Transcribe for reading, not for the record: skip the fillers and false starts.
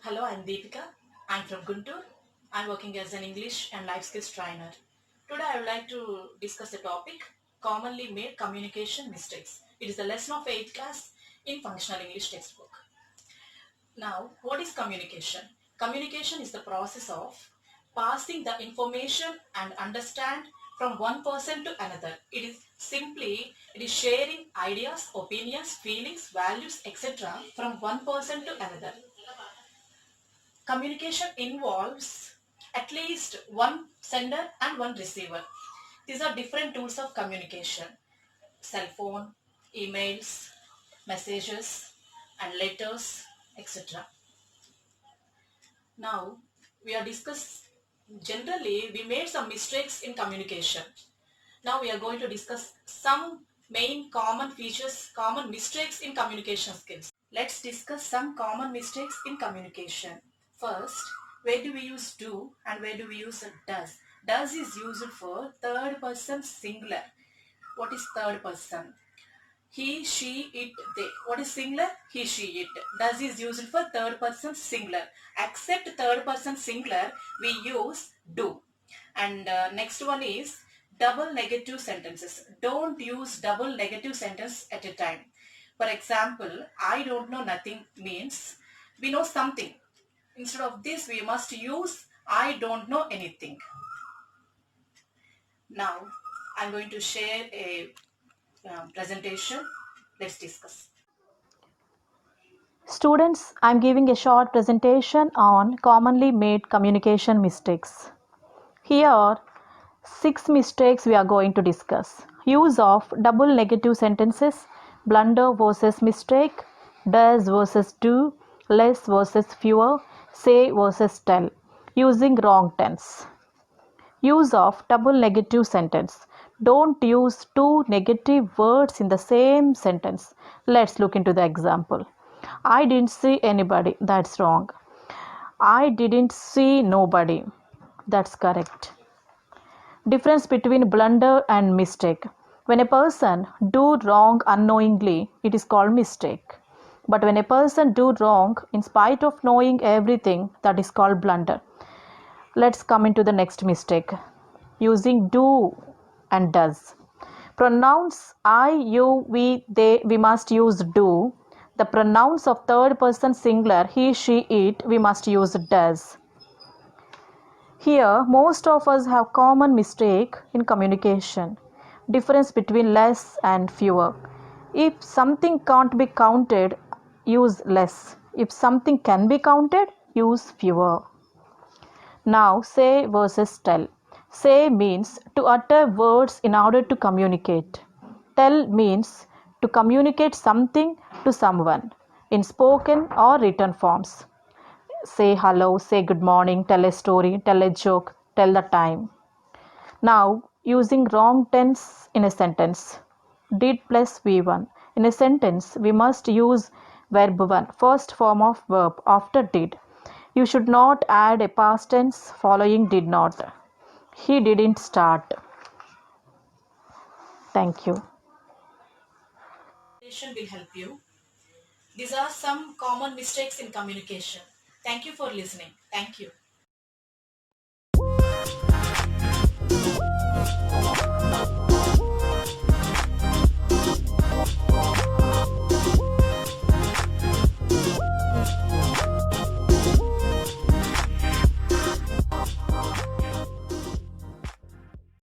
Hello, I'm Deepika. I'm from Guntur. I'm working as an English and life skills trainer. Today I would like to discuss a topic, commonly made communication mistakes. It is the lesson of 8th class in functional English textbook. Now, what is communication? Communication is the process of passing the information and understand from one person to another. It is sharing ideas, opinions, feelings, values, etc. from one person to another. Communication involves at least one sender and one receiver. These are different tools of communication: cell phone, emails, messages, and letters, etc. Now, we are discuss. Generally, we made some mistakes in communication. Now, we are going to discuss some main common features, common mistakes in communication skills. Let's discuss some common mistakes in communication. First, where do we use do and where do we use does? Does is used for third person singular. What is third person? He, she, it, they. What is singular? He, she, it. Does is used for third person singular. Except third person singular, we use do. And next one is double negative sentences. Don't use double negative sentence at a time. For example, I don't know nothing means we know something. Instead of this, we must use I don't know anything. Now, I'm going to share a presentation. Let's discuss. Students, I am giving a short presentation on commonly made communication mistakes. Here are 6 mistakes we are going to discuss. Use of double negative sentences, blunder versus mistake, does versus do, less versus fewer, say versus tell. Using wrong tense. Use of double negative sentence. Don't use two negative words in the same sentence. Let's look into the example. I didn't see anybody. That's wrong. I didn't see nobody. That's correct. Difference between blunder and mistake. When a person do wrong unknowingly, it is called mistake. But when a person do wrong in spite of knowing everything, that is called blunder. Let's come into the next mistake. Using do and does. Pronouns I, you, we, they, we must use do. The pronouns of third person singular he, she, it, we must use does. Here, most of us have common mistake in communication. Difference between less and fewer. If something can't be counted, use less. If something can be counted, use fewer. Now, say versus tell. Say means to utter words in order to communicate. Tell means to communicate something to someone in spoken or written forms. Say hello, say good morning, tell a story, tell a joke, tell the time. Now, using wrong tense in a sentence. Did plus V1. In a sentence, we must use verb 1, first form of verb after did. You should not add a past tense following did not. He didn't start. Thank you. Will help you. These are some common mistakes in communication. Thank you for listening. Thank you.